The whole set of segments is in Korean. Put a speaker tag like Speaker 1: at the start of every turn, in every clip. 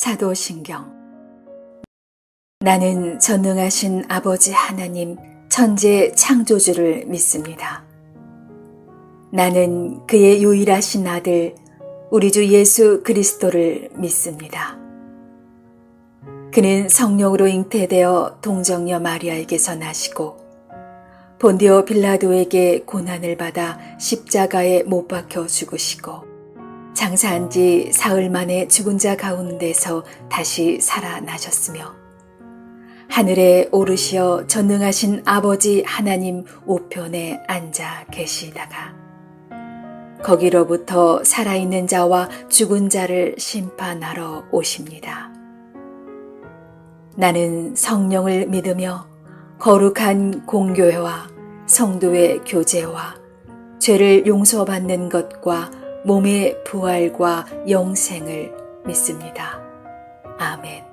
Speaker 1: 사도신경. 나는 전능하신 아버지 하나님 천재 창조주를 믿습니다. 나는 그의 유일하신 아들 우리 주 예수 그리스도를 믿습니다. 그는 성령으로 잉태되어 동정녀 마리아에게서 나시고 본디오 빌라도에게 고난을 받아 십자가에 못 박혀 죽으시고 장사한 지 사흘 만에 죽은 자 가운데서 다시 살아나셨으며 하늘에 오르시어 전능하신 아버지 하나님 우편에 앉아 계시다가 거기로부터 살아있는 자와 죽은 자를 심판하러 오십니다. 나는 성령을 믿으며 거룩한 공교회와 성도의 교제와 죄를 용서받는 것과 몸의 부활과 영생을 믿습니다. 아멘.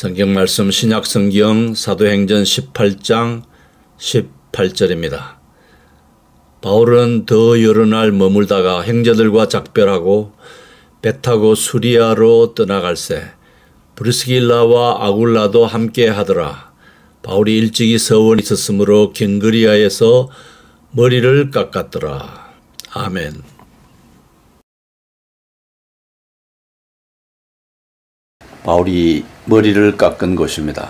Speaker 2: 성경 말씀 신약성경 사도행전 18장 18절입니다. 바울은 더 여러 날 머물다가 형제들과 작별하고 배 타고 수리아로 떠나갈새 브리스길라와 아굴라도 함께 하더라. 바울이 일찍이 서원에 있었으므로 갱그리아에서 머리를 깎았더라. 아멘. 바울이 머리를 깎은 곳입니다.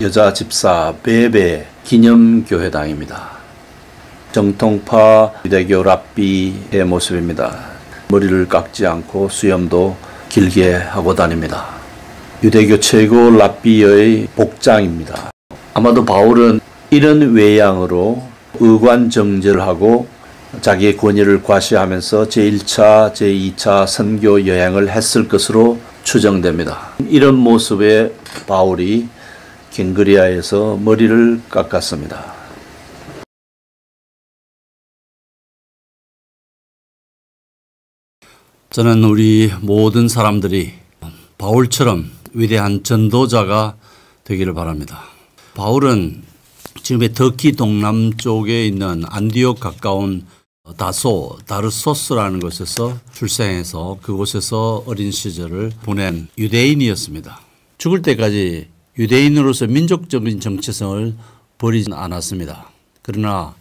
Speaker 2: 여자 집사 베베 기념교회당입니다. 정통파 유대교 랍비의 모습입니다. 머리를 깎지 않고 수염도 길게 하고 다닙니다. 유대교 최고 랍비의 복장입니다. 아마도 바울은 이런 외양으로 의관정절하고 자기의 권위를 과시하면서 제1차, 제2차 선교 여행을 했을 것으로 추정됩니다. 이런 모습의 바울이 갱그리아에서 머리를 깎았습니다. 저는 우리 모든 사람들이 바울처럼 위대한 전도자가 되기를 바랍니다. 바울은 지금의 터키 동남쪽에 있는 안디옥 가까운 다르소스라는 곳에서 출생해서 그곳에서 어린 시절을 보낸 유대인이었습니다. 죽을 때까지 유대인으로서 민족적인 정체성을 버리지 않았습니다. 그러나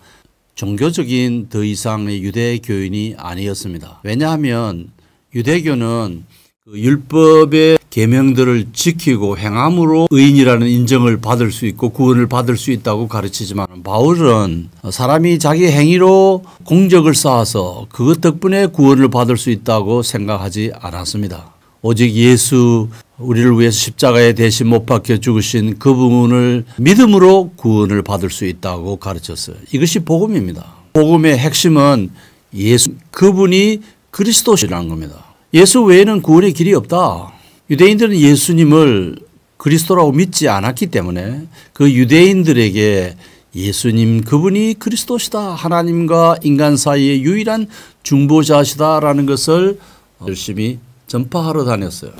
Speaker 2: 종교적인 더 이상의 유대교인이 아니었습니다. 왜냐하면 유대교는 그 율법의 계명들을 지키고 행함으로 의인이라는 인정을 받을 수 있고 구원을 받을 수 있다고 가르치지만 바울은 사람이 자기 행위로 공적을 쌓아서 그것 덕분에 구원을 받을 수 있다고 생각하지 않았습니다. 오직 예수 우리를 위해서 십자가에 대신 못 박혀 죽으신 그분을 믿음으로 구원을 받을 수 있다고 가르쳤어요. 이것이 복음입니다. 복음의 핵심은 예수 그분이 그리스도시라는 겁니다. 예수 외에는 구원의 길이 없다. 유대인들은 예수님을 그리스도라고 믿지 않았기 때문에 그 유대인들에게 예수님 그분이 그리스도시다. 하나님과 인간 사이의 유일한 중보자시다라는 것을 열심히 전파하러 다녔어요.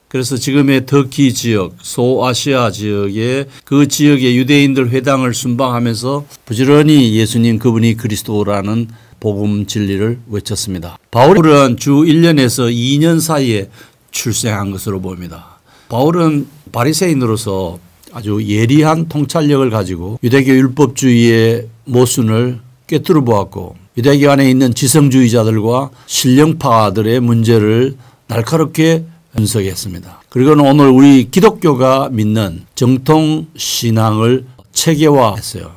Speaker 2: 그래서 지금의 터키 지역, 소아시아 지역의 그 지역의 유대인들 회당을 순방하면서 부지런히 예수님 그분이 그리스도라는 복음 진리를 외쳤습니다. 바울은 주 1년에서 2년 사이에 출생한 것으로 보입니다. 바울은 바리새인으로서 아주 예리한 통찰력을 가지고 유대교 율법주의의 모순을 꿰뚫어 보았고 유대교 안에 있는 지성주의자들과 신령파들의 문제를 날카롭게 분석했습니다. 그리고는 오늘 우리 기독교가 믿는 정통 신앙을 체계화했어요.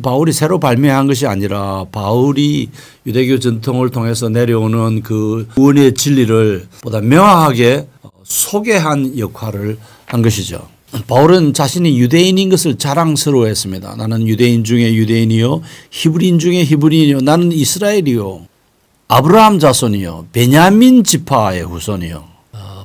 Speaker 2: 바울이 새로 발명한 것이 아니라 바울이 유대교 전통을 통해서 내려오는 그 구원의 진리를 보다 명확하게 소개한 역할을 한 것이죠. 바울은 자신이 유대인인 것을 자랑스러워했습니다. 나는 유대인 중에 유대인이요 히브리인 중에 히브리인이요 나는 이스라엘이요 아브라함 자손이요 베냐민 지파의 후손이요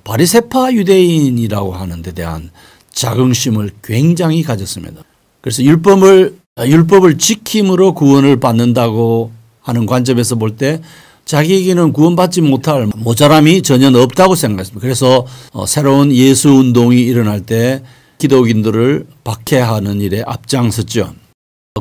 Speaker 2: 바리새파 유대인이라고 하는 데 대한 자긍심을 굉장히 가졌습니다. 그래서 율법을 지킴으로 구원을 받는다고 하는 관점에서 볼 때 자기에게는 구원받지 못할 모자람이 전혀 없다고 생각했습니다. 그래서 새로운 예수 운동이 일어날 때 기독인들을 박해하는 일에 앞장섰죠.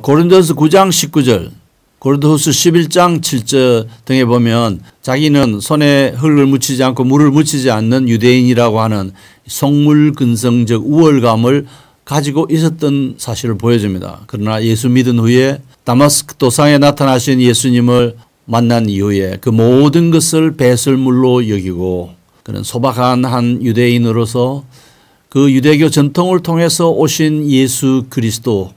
Speaker 2: 고린도서 9장 19절, 고린도후서 11장 7절 등에 보면 자기는 손에 흙을 묻히지 않고 물을 묻히지 않는 유대인이라고 하는 속물근성적 우월감을 가지고 있었던 사실을 보여줍니다. 그러나 예수 믿은 후에 다마스크 도상에 나타나신 예수님을 만난 이후에 그 모든 것을 배설물로 여기고 그는 소박한 한 유대인으로서 그 유대교 전통을 통해서 오신 예수 그리스도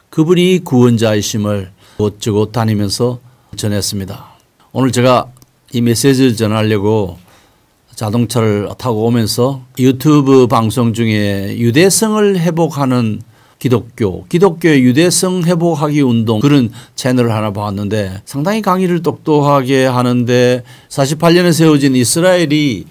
Speaker 2: 그분이 구원자이심을 곳곳 다니면서 전했습니다. 오늘 제가 이 메시지를 전하려고 자동차를 타고 오면서 유튜브 방송 중에 유대성을 회복하는 기독교의 유대성 회복하기 운동 그런 채널을 하나 봤는데 상당히 강의를 똑똑하게 하는데 48년에 세워진 이스라엘을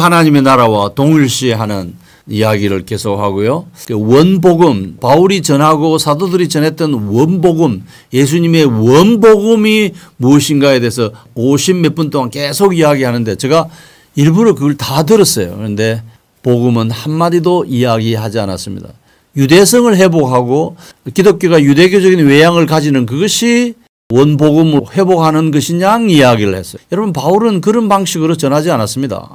Speaker 2: 하나님의 나라와 동일시하는 이야기를 계속하고요. 원복음, 바울이 전하고 사도들이 전했던 원복음, 예수님의 원복음이 무엇인가에 대해서 50몇 분 동안 계속 이야기하는데 제가 일부러 그걸 다 들었어요. 그런데 복음은 한마디도 이야기하지 않았습니다. 유대성을 회복하고 기독교가 유대교적인 외양을 가지는 그것이 원복음을 회복하는 것이냐 이야기를 했어요. 여러분 바울은 그런 방식으로 전하지 않았습니다.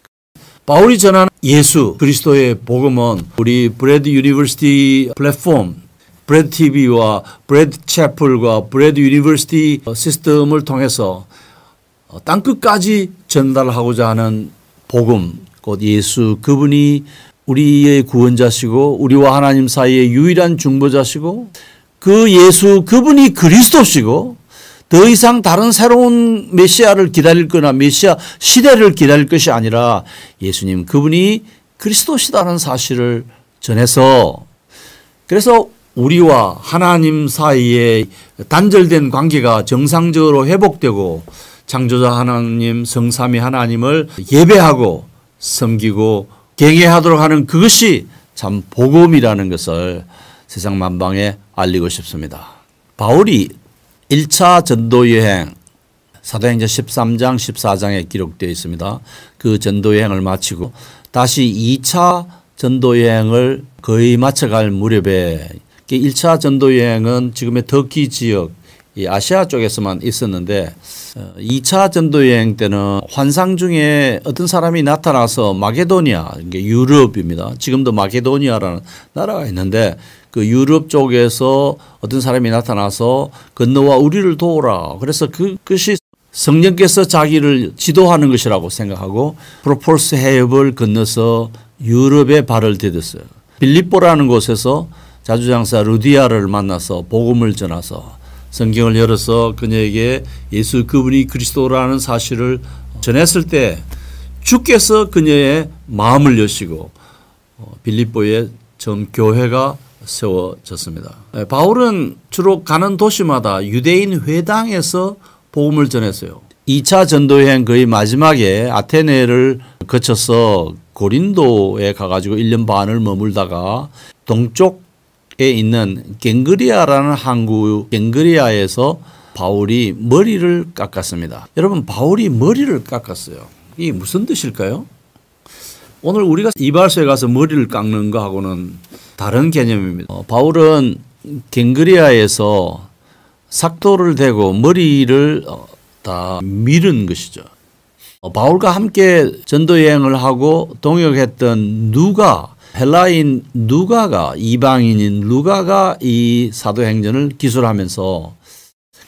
Speaker 2: 바울이 전하는 예수 그리스도의 복음은 우리 브래드 유니버시티 플랫폼 브래드 TV와 브래드 채플과 브래드 유니버시티 시스템을 통해서 땅끝까지 전달하고자 하는 복음 곧 예수 그분이 우리의 구원자시고 우리와 하나님 사이의 유일한 중보자시고 그 예수 그분이 그리스도시고 더 이상 다른 새로운 메시아를 기다릴 거나 메시아 시대를 기다릴 것이 아니라 예수님 그분이 그리스도시다는 사실을 전해서 그래서 우리와 하나님 사이에 단절된 관계가 정상적으로 회복되고 창조자 하나님 성삼위 하나님을 예배하고 섬기고 경외하도록 하는 그것이 참 복음이라는 것을 세상 만방에 알리고 싶습니다. 바울이 1차 전도 여행 사도행전 13장, 14장에 기록되어 있습니다. 그 전도 여행을 마치고 다시 2차 전도 여행을 거의 마쳐갈 무렵에 1차 전도 여행은 지금의 터키 지역, 이 아시아 쪽에서만 있었는데 2차 전도 여행 때는 환상 중에 어떤 사람이 나타나서 마게도니아, 이게 유럽입니다. 지금도 마게도니아라는 나라가 있는데 그 유럽 쪽에서 어떤 사람이 나타나서 건너와 우리를 도우라. 그래서 그것이 성령께서 자기를 지도하는 것이라고 생각하고 프로폴스 해협을 건너서 유럽에 발을 디뎠어요. 빌립보라는 곳에서 자주장사 루디아를 만나서 복음을 전해서 성경을 열어서 그녀에게 예수 그분이 그리스도라는 사실을 전했을 때 주께서 그녀의 마음을 여시고 빌립보에 전 교회가 세워졌습니다. 바울은 주로 가는 도시마다 유대인 회당에서 복음을 전했어요. 2차 전도여행 거의 마지막에 아테네를 거쳐서 고린도에 가가지고 1년 반을 머물다가 동쪽에 있는 갱그리아라는 항구 갱그리아에서 바울이 머리를 깎았습니다. 여러분, 바울이 머리를 깎았어요. 이게 무슨 뜻일까요? 오늘 우리가 이발소에 가서 머리를 깎는 거하고는 다른 개념입니다. 바울은 갱그리아에서 삭도를 대고 머리를 다 밀은 것이죠. 바울과 함께 전도 여행을 하고 동역했던 누가, 헬라인 누가가, 이방인인 누가가 이 사도행전을 기술하면서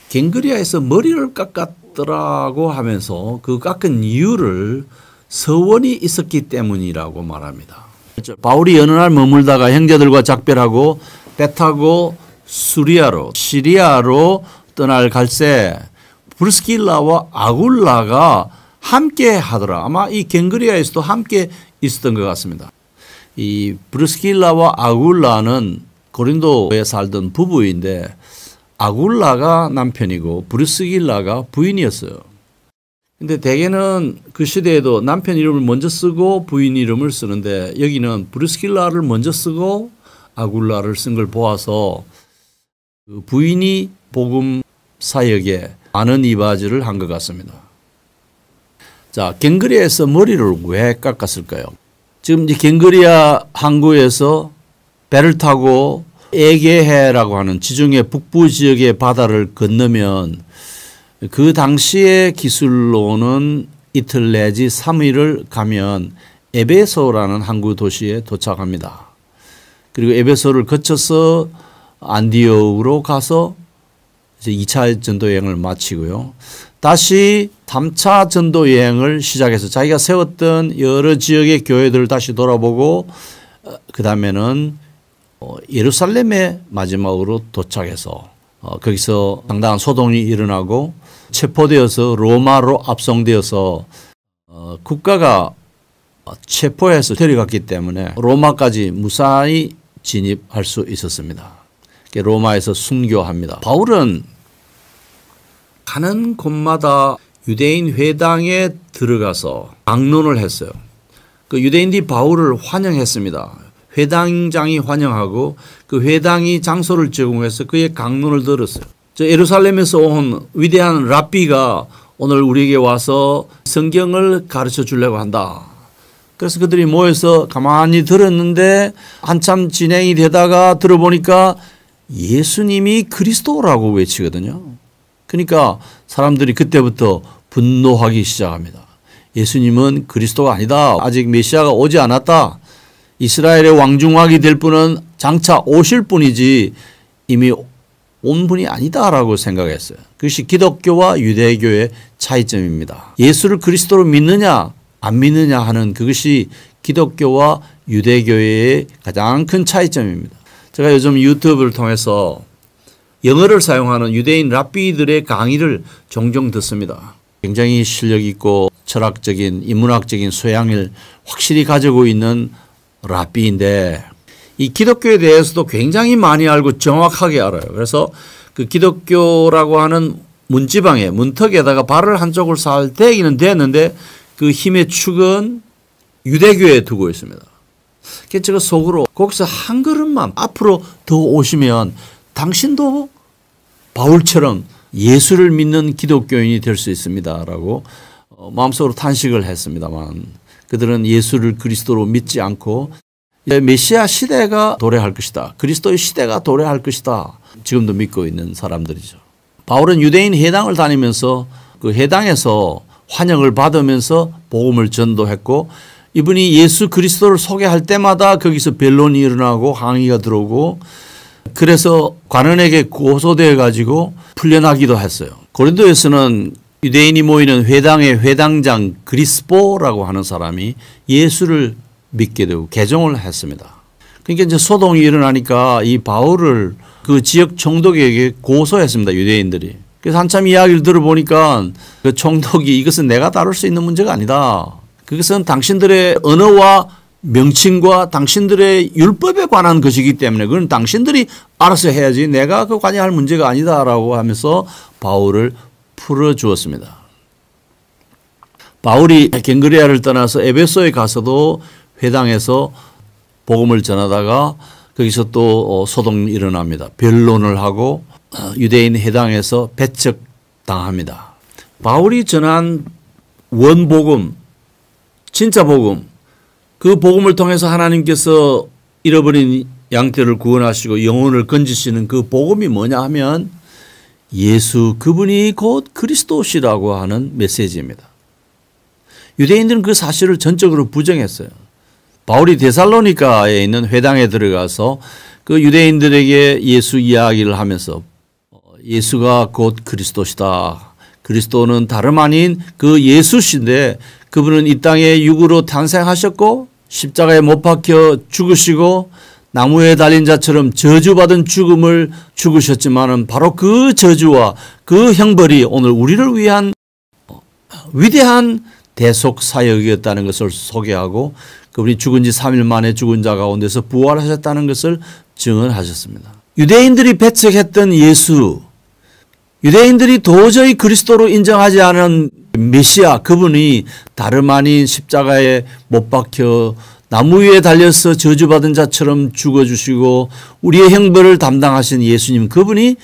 Speaker 2: 갱그리아에서 머리를 깎았더라고 하면서 그 깎은 이유를 서원이 있었기 때문이라고 말합니다. 바울이 어느 날 머물다가 형제들과 작별하고 배 타고 시리아로 떠날 갈새 브리스길라와 아굴라가 함께 하더라. 아마 이 갱그리아에서도 함께 있었던 것 같습니다. 이 브리스길라와 아굴라는 고린도에 살던 부부인데 아굴라가 남편이고 브리스길라가 부인이었어요. 근데 대개는 그 시대에도 남편 이름을 먼저 쓰고 부인 이름을 쓰는데 여기는 브리스길라를 먼저 쓰고 아굴라를 쓴 걸 보아서 그 부인이 복음 사역에 많은 이바지를 한 것 같습니다. 자, 갱그리아에서 머리를 왜 깎았을까요? 지금 이제 갱그리아 항구에서 배를 타고 에게해라고 하는 지중해 북부 지역의 바다를 건너면 그 당시의 기술로는 이틀 내지 3일을 가면 에베소라는 항구 도시에 도착합니다. 그리고 에베소를 거쳐서 안디옥으로 가서 이제 2차 전도 여행을 마치고요. 다시 3차 전도 여행을 시작해서 자기가 세웠던 여러 지역의 교회들을 다시 돌아보고 그 다음에는 예루살렘에 마지막으로 도착해서 거기서 상당한 소동이 일어나고 체포되어서 로마로 압송되어서 국가가 체포해서 데려갔기 때문에 로마까지 무사히 진입할 수 있었습니다. 로마에서 순교합니다. 바울은 가는 곳마다 유대인 회당에 들어가서 강론을 했어요. 그 유대인들이 바울을 환영했습니다. 회당장이 환영하고 그 회당이 장소를 제공해서 그의 강론을 들었어요. 저 예루살렘에서 온 위대한 랍비가 오늘 우리에게 와서 성경을 가르쳐 주려고 한다. 그래서 그들이 모여서 가만히 들었는데 한참 진행이 되다가 들어보니까 예수님이 그리스도라고 외치거든요. 그러니까 사람들이 그때부터 분노하기 시작합니다. 예수님은 그리스도가 아니다. 아직 메시아가 오지 않았다. 이스라엘의 왕중왕이 될 분은 장차 오실 분이지 이미 온 분이 아니다라고 생각했어요. 그것이 기독교와 유대교의 차이점입니다. 예수를 그리스도로 믿느냐 안 믿느냐 하는 그것이 기독교와 유대교의 가장 큰 차이점입니다. 제가 요즘 유튜브를 통해서 영어를 사용하는 유대인 랍비들의 강의를 종종 듣습니다. 굉장히 실력 있고 철학적인 인문학적인 소양을 확실히 가지고 있는 랍비인데 이 기독교에 대해서도 굉장히 많이 알고 정확하게 알아요. 그래서 그 기독교라고 하는 문지방에 문턱에다가 발을 한쪽을 살 대기는 됐는데 그 힘의 축은 유대교에 두고 있습니다. 그래서 제가 속으로 거기서 한 걸음만 앞으로 더 오시면 당신도 바울처럼 예수를 믿는 기독교인이 될 수 있습니다라고 마음속으로 탄식을 했습니다만 그들은 예수를 그리스도로 믿지 않고 메시아 시대가 도래할 것이다. 그리스도의 시대가 도래할 것이다. 지금도 믿고 있는 사람들이죠. 바울은 유대인 회당을 다니면서 그 회당에서 환영을 받으면서 복음을 전도했고 이분이 예수 그리스도를 소개할 때마다 거기서 변론이 일어나고 항의가 들어오고 그래서 관원에게 고소되어 가지고 풀려나기도 했어요. 고린도에서는 유대인이 모이는 회당의 회당장 그리스포라고 하는 사람이 예수를 믿게 되고 개종을 했습니다. 그러니까 이제 소동이 일어나니까 이 바울을 그 지역 총독에게 고소했습니다. 유대인들이. 그래서 한참 이야기를 들어보니까 그 총독이 이것은 내가 다룰 수 있는 문제가 아니다. 그것은 당신들의 언어와 명칭과 당신들의 율법에 관한 것이기 때문에 그건 당신들이 알아서 해야지 내가 그 관여할 문제가 아니다라고 하면서 바울을 풀어주었습니다. 바울이 갱그레아를 떠나서 에베소에 가서도 회당에서 복음을 전하다가 거기서 또 소동이 일어납니다. 변론을 하고 유대인 회당에서 배척당합니다. 바울이 전한 원복음, 진짜 복음, 그 복음을 통해서 하나님께서 잃어버린 양떼를 구원하시고 영혼을 건지시는 그 복음이 뭐냐 하면 예수 그분이 곧 그리스도시라고 하는 메시지입니다. 유대인들은 그 사실을 전적으로 부정했어요. 바울이 데살로니가에 있는 회당에 들어가서 그 유대인들에게 예수 이야기를 하면서 예수가 곧 그리스도시다. 그리스도는 다름 아닌 그 예수신데 그분은 이 땅에 육으로 탄생하셨고 십자가에 못 박혀 죽으시고 나무에 달린 자처럼 저주받은 죽음을 죽으셨지만은 바로 그 저주와 그 형벌이 오늘 우리를 위한 위대한 대속 사역이었다는 것을 소개하고 그분이 죽은 지 3일 만에 죽은 자 가운데서 부활하셨다는 것을 증언하셨습니다. 유대인들이 배척했던 예수, 유대인들이 도저히 그리스도로 인정하지 않은 메시아 그분이 다름 아닌 십자가에 못 박혀 나무 위에 달려서 저주받은 자처럼 죽어주시고 우리의 형벌을 담당하신 예수님 그분이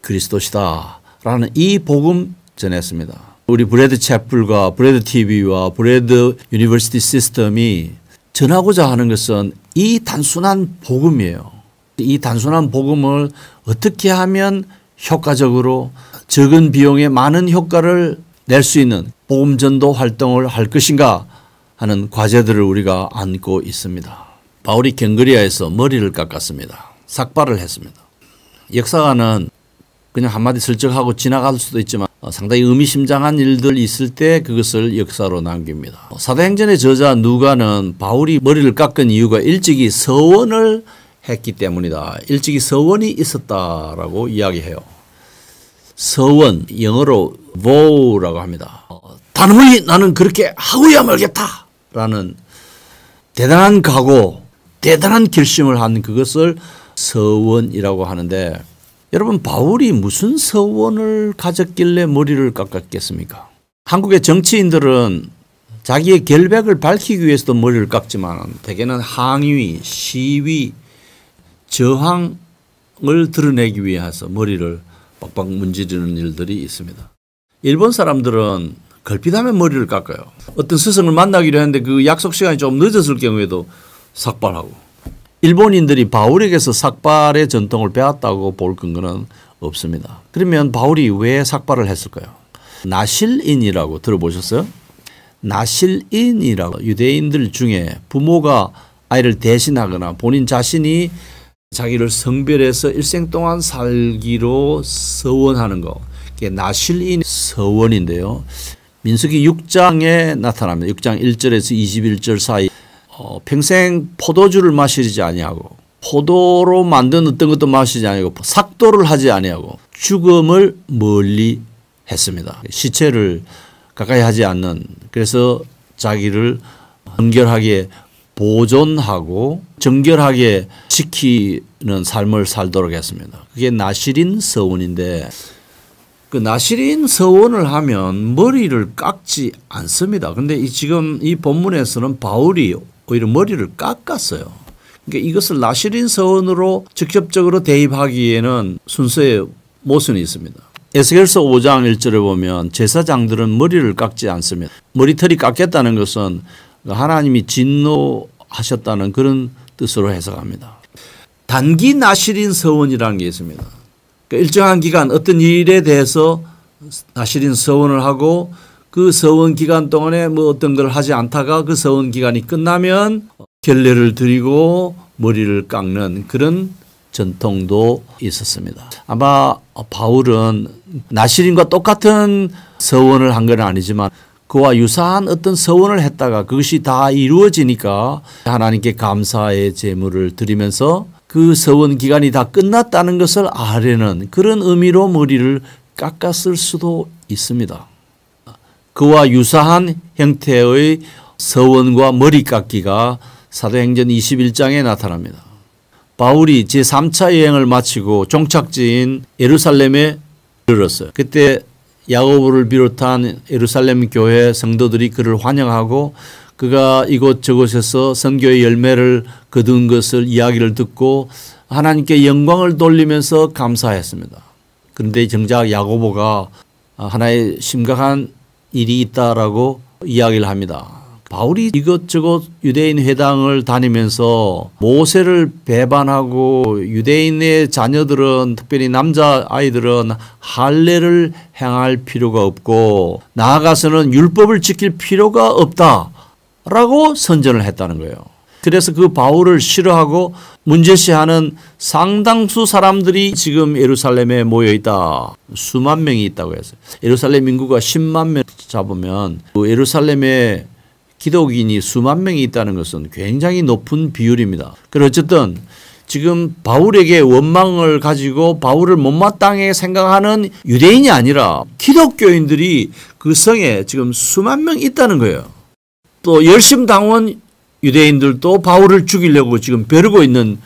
Speaker 2: 그리스도시다라는 이 복음 전했습니다. 우리 브래드 채플과 브래드 TV와 브래드 유니버시티 시스템이 전하고자 하는 것은 이 단순한 복음이에요. 이 단순한 복음을 어떻게 하면 효과적으로 적은 비용에 많은 효과를 낼 수 있는 복음 전도 활동을 할 것인가 하는 과제들을 우리가 안고 있습니다. 바울이 갱그리아에서 머리를 깎았습니다. 삭발을 했습니다. 역사가는 그냥 한마디 슬쩍 하고 지나갈 수도 있지만 상당히 의미심장한 일들 있을 때 그것을 역사로 남깁니다. 사도행전의 저자 누가는 바울이 머리를 깎은 이유가 일찍이 서원을 했기 때문이다. 일찍이 서원이 있었다라고 이야기해요. 서원, 영어로 vow라고 합니다. 단호히 나는 그렇게 하고야 말겠다라는 대단한 각오, 대단한 결심을 한 그것을 서원이라고 하는데 여러분 바울이 무슨 서원을 가졌길래 머리를 깎았겠습니까? 한국의 정치인들은 자기의 결백을 밝히기 위해서도 머리를 깎지만 대개는 항의, 시위, 저항을 드러내기 위해서 머리를 빡빡 문지르는 일들이 있습니다. 일본 사람들은 걸핏하면 머리를 깎아요. 어떤 스승을 만나기로 했는데 그 약속 시간이 좀 늦었을 경우에도 삭발하고. 일본인들이 바울에게서 삭발의 전통을 배웠다고 볼 근거는 없습니다. 그러면 바울이 왜 삭발을 했을까요? 나실인이라고 들어보셨어요? 나실인이라고 유대인들 중에 부모가 아이를 대신하거나 본인 자신이 자기를 성별해서 일생 동안 살기로 서원하는 거. 그게 나실인 서원인데요. 민수기 6장에 나타납니다. 6장 1절에서 21절 사이 평생 포도주를 마시지 아니하고 포도로 만든 어떤 것도 마시지 아니하고 삭도를 하지 아니하고 죽음을 멀리 했습니다. 시체를 가까이 하지 않는 그래서 자기를 정결하게 보존하고 정결하게 지키는 삶을 살도록 했습니다. 그게 나실인 서원인데 그 나실인 서원을 하면 머리를 깎지 않습니다. 그런데 지금 이 본문에서는 바울이 오히려 머리를 깎았어요. 그러니까 이것을 나실인 서원으로 직접적으로 대입하기에는 순서의 모순이 있습니다. 에스겔서 5장 1절에 보면 제사장들은 머리를 깎지 않습니다. 머리털이 깎였다는 것은 하나님이 진노하셨다는 그런 뜻으로 해석합니다. 단기 나실인 서원이라는 게 있습니다. 그러니까 일정한 기간 어떤 일에 대해서 나실인 서원을 하고 그 서원 기간 동안에 뭐 어떤 걸 하지 않다가 그 서원 기간이 끝나면 결례를 드리고 머리를 깎는 그런 전통도 있었습니다. 아마 바울은 나실인과 똑같은 서원을 한 건 아니지만 그와 유사한 어떤 서원을 했다가 그것이 다 이루어지니까 하나님께 감사의 제물을 드리면서 그 서원 기간이 다 끝났다는 것을 아뢰는 그런 의미로 머리를 깎았을 수도 있습니다. 그와 유사한 형태의 서원과 머리 깎기가 사도행전 21장에 나타납니다. 바울이 제3차 여행을 마치고 종착지인 예루살렘에 이르렀어요. 그때 야고보를 비롯한 예루살렘 교회 성도들이 그를 환영하고 그가 이곳저곳에서 선교의 열매를 거둔 것을 이야기를 듣고 하나님께 영광을 돌리면서 감사했습니다. 그런데 정작 야고보가 하나의 심각한 일이 있다라고 이야기를 합니다. 바울이 이것저것 유대인 회당을 다니면서 모세를 배반하고 유대인의 자녀들은 특별히 남자아이들은 할례를 행할 필요가 없고 나아가서는 율법을 지킬 필요가 없다라고 선전을 했다는 거예요. 그래서 그 바울을 싫어하고 문제시하는 상당수 사람들이 지금 예루살렘에 모여 있다. 수만 명이 있다고 했어요. 예루살렘 인구가 10만 명 잡으면 그 예루살렘에 기독인이 수만 명이 있다는 것은 굉장히 높은 비율입니다. 그래서 어쨌든 지금 바울에게 원망을 가지고 바울을 못마땅하게 생각하는 유대인이 아니라 기독교인들이 그 성에 지금 수만 명 있다는 거예요. 또 열심당원 유대인들도 바울을 죽이려고 지금 벼르고 있는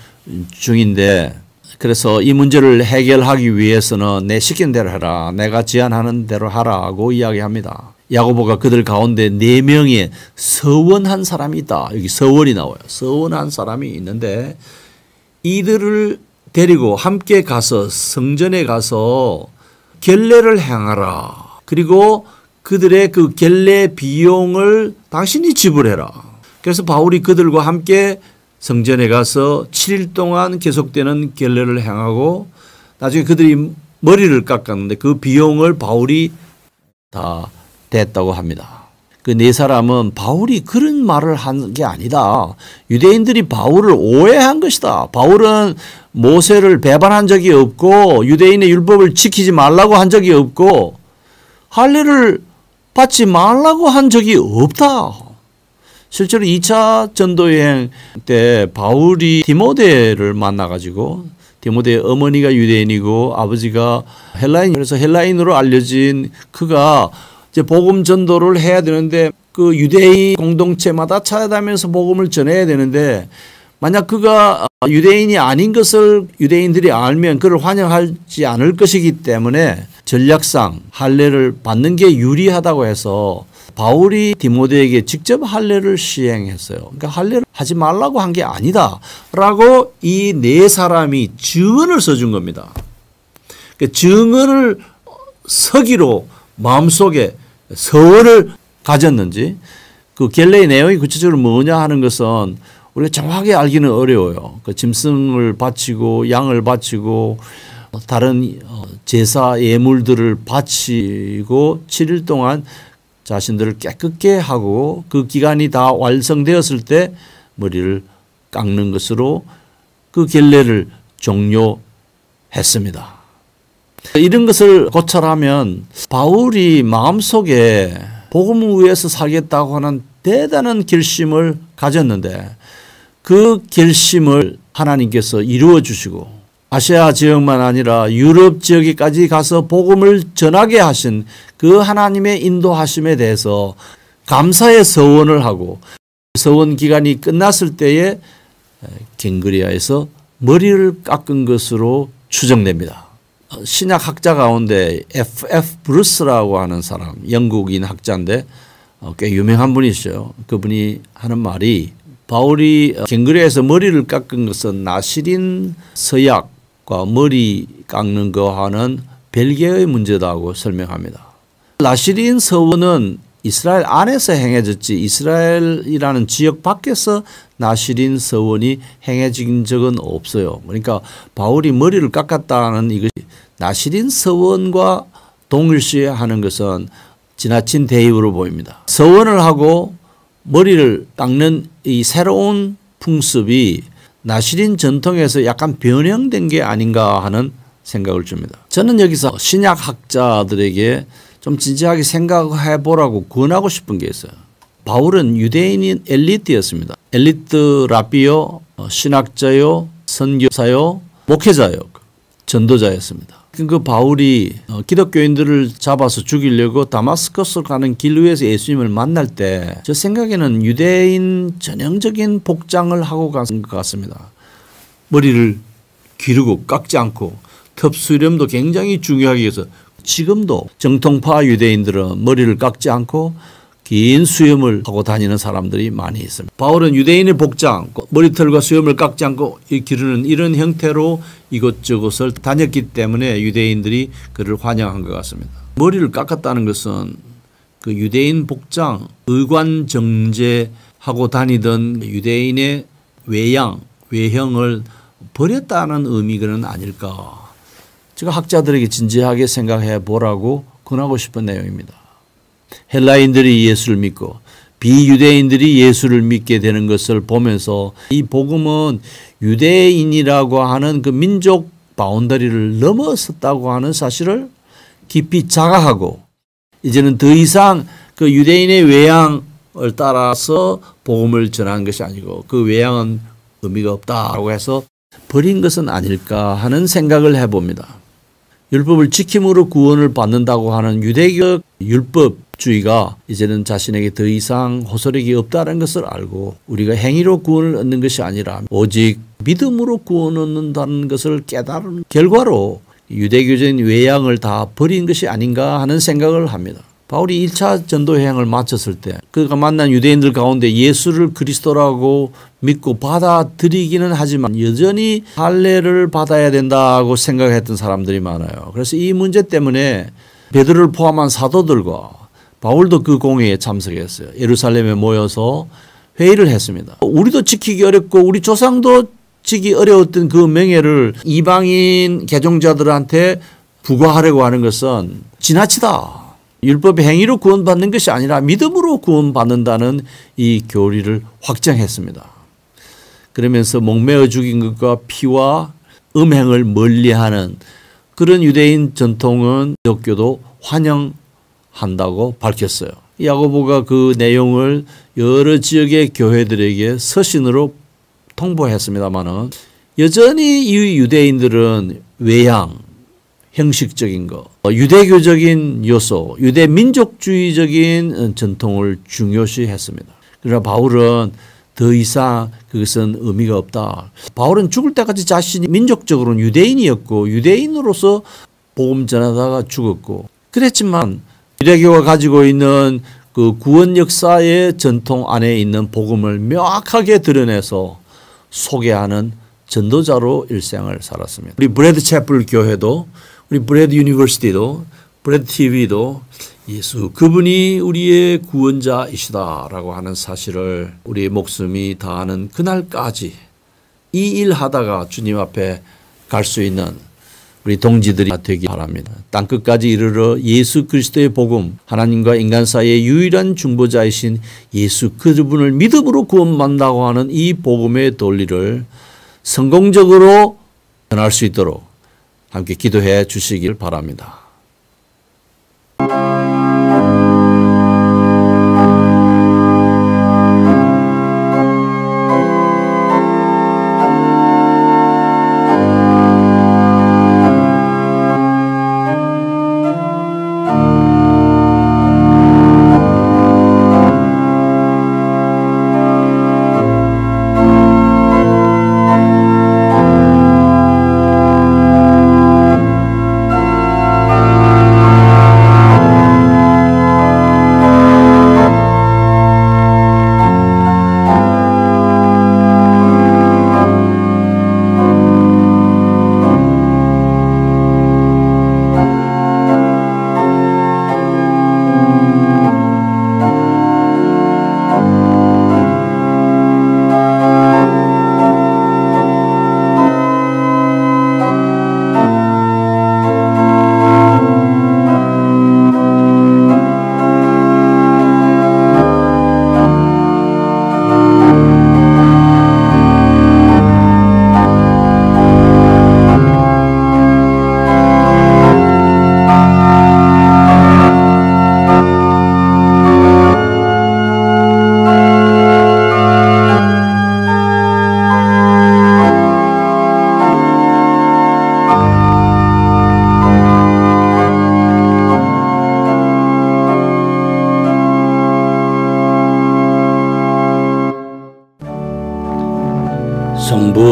Speaker 2: 중인데 그래서 이 문제를 해결하기 위해서는 내 시킨 대로 해라. 내가 제안하는 대로 하라고 이야기합니다. 야고보가 그들 가운데 4명의 서원한 사람이 있다. 여기 서원이 나와요. 서원한 사람이 있는데 이들을 데리고 함께 가서 성전에 가서 결례를 행하라. 그리고 그들의 그 결례 비용을 당신이 지불해라. 그래서 바울이 그들과 함께 성전에 가서 7일 동안 계속되는 결례를 행하고 나중에 그들이 머리를 깎았는데 그 비용을 바울이 다 됐다고 합니다. 그 4사람은 바울이 그런 말을 한 게 아니다. 유대인들이 바울을 오해한 것이다. 바울은 모세를 배반한 적이 없고 유대인의 율법을 지키지 말라고 한 적이 없고 할례를 받지 말라고 한 적이 없다. 실제로 2차 전도여행 때 바울이 디모데를 만나가지고 디모데의 어머니가 유대인이고 아버지가 헬라인, 그래서 헬라인으로 알려진 그가 이제 복음 전도를 해야 되는데 그 유대인 공동체마다 찾아다니면서 복음을 전해야 되는데 만약 그가 유대인이 아닌 것을 유대인들이 알면 그를 환영하지 않을 것이기 때문에 전략상 할례를 받는 게 유리하다고 해서 바울이 디모데에게 직접 할례를 시행했어요. 그러니까 할례를 하지 말라고 한 게 아니다라고 이 4사람이 증언을 써준 겁니다. 그러니까 증언을 서기로 마음속에 서원을 가졌는지 그 결례의 내용이 구체적으로 뭐냐 하는 것은 우리가 정확하게 알기는 어려워요. 그 짐승을 바치고 양을 바치고 다른 제사 예물들을 바치고 7일 동안 자신들을 깨끗게 하고 그 기간이 다 완성되었을 때 머리를 깎는 것으로 그 결례를 종료했습니다. 이런 것을 고찰하면 바울이 마음속에 복음을 위해서 살겠다고 하는 대단한 결심을 가졌는데 그 결심을 하나님께서 이루어 주시고 아시아 지역만 아니라 유럽 지역에까지 가서 복음을 전하게 하신 그 하나님의 인도하심에 대해서 감사의 서원을 하고 서원 기간이 끝났을 때에 갱그리아에서 머리를 깎은 것으로 추정됩니다. 신약 학자 가운데 F.F. 브루스라고 하는 사람, 영국인 학자인데 꽤 유명한 분이시죠. 그분이 하는 말이 바울이 갱그리아에서 머리를 깎은 것은 나실인 서약과 머리 깎는 거와는 별개의 문제다고 설명합니다. 나시린 서원은 이스라엘 안에서 행해졌지 이스라엘이라는 지역 밖에서 나시린 서원이 행해진 적은 없어요. 그러니까 바울이 머리를 깎았다는 이것이 나시린 서원과 동일시하는 것은 지나친 대입으로 보입니다. 서원을 하고 머리를 깎는 이 새로운 풍습이 나시린 전통에서 약간 변형된 게 아닌가 하는 생각을 줍니다. 저는 여기서 신약학자들에게 좀 진지하게 생각해 보라고 권하고 싶은 게 있어요. 바울은 유대인인 엘리트였습니다. 엘리트 라비요, 신학자요, 선교사요, 목회자요, 전도자였습니다. 그 바울이 기독교인들을 잡아서 죽이려고 다마스커스로 가는 길 위에서 예수님을 만날 때 저 생각에는 유대인 전형적인 복장을 하고 간 것 같습니다. 머리를 기르고 깎지 않고 톱수염도 굉장히 중요하게 해서 지금도 정통파 유대인들은 머리를 깎지 않고 긴 수염을 하고 다니는 사람들이 많이 있습니다. 바울은 유대인의 복장, 머리털과 수염을 깎지 않고 기르는 이런 형태로 이것저것을 다녔기 때문에 유대인들이 그를 환영한 것 같습니다. 머리를 깎았다는 것은 그 유대인 복장, 의관정제하고 다니던 유대인의 외양, 외형을 버렸다는 의미는 아닐까. 제가 학자들에게 진지하게 생각해 보라고 권하고 싶은 내용입니다. 헬라인들이 예수를 믿고 비유대인들이 예수를 믿게 되는 것을 보면서 이 복음은 유대인이라고 하는 그 민족 바운더리를 넘어섰다고 하는 사실을 깊이 자각하고 이제는 더 이상 그 유대인의 외양을 따라서 복음을 전하는 것이 아니고 그 외양은 의미가 없다라고 해서 버린 것은 아닐까 하는 생각을 해봅니다. 율법을 지킴으로 구원을 받는다고 하는 유대교 율법주의가 이제는 자신에게 더 이상 호소력이 없다는 것을 알고 우리가 행위로 구원을 얻는 것이 아니라 오직 믿음으로 구원을 얻는다는 것을 깨달은 결과로 유대교적인 외양을 다 버린 것이 아닌가 하는 생각을 합니다. 바울이 1차 전도 여행을 마쳤을 때 그가 만난 유대인들 가운데 예수를 그리스도라고 믿고 받아들이기는 하지만 여전히 할례를 받아야 된다고 생각했던 사람들이 많아요. 그래서 이 문제 때문에 베드로를 포함한 사도들과 바울도 그 공회에 참석했어요. 예루살렘에 모여서 회의를 했습니다. 우리도 지키기 어렵고 우리 조상도 지키기 어려웠던 그 명예를 이방인 개종자들한테 부과하려고 하는 것은 지나치다. 율법의 행위로 구원받는 것이 아니라 믿음으로 구원받는다는 이 교리를 확정했습니다. 그러면서 목매어 죽인 것과 피와 음행을 멀리하는 그런 유대인 전통은 기독교도 환영한다고 밝혔어요. 야고보가 그 내용을 여러 지역의 교회들에게 서신으로 통보했습니다마는 여전히 이 유대인들은 외양, 형식적인 것, 유대교적인 요소, 유대민족주의적인 전통을 중요시했습니다. 그러나 바울은 더 이상 그것은 의미가 없다. 바울은 죽을 때까지 자신이 민족적으로는 유대인이었고 유대인으로서 복음 전하다가 죽었고 그랬지만 유대교가 가지고 있는 그 구원 역사의 전통 안에 있는 복음을 명확하게 드러내서 소개하는 전도자로 일생을 살았습니다. 우리 브래드 채플 교회도 우리 브래드 유니버시티도 브래드 TV도 예수 그분이 우리의 구원자이시다라고 하는 사실을 우리의 목숨이 다하는 그날까지 이 일 하다가 주님 앞에 갈 수 있는 우리 동지들이 되기 바랍니다. 땅끝까지 이르러 예수 그리스도의 복음 하나님과 인간 사이의 유일한 중보자이신 예수 그분을 믿음으로 구원받는다고 하는 이 복음의 도리를 성공적으로 전할 수 있도록 함께 기도해 주시길 바랍니다.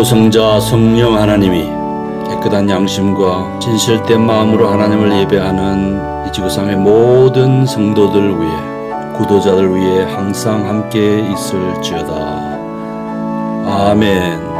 Speaker 2: 성자 성령 하나님이 깨끗한 양심과 진실된 마음으로 하나님을 예배하는 이 지구상의 모든 성도들 위해 구도자들 위해 항상 함께 있을지어다. 아멘.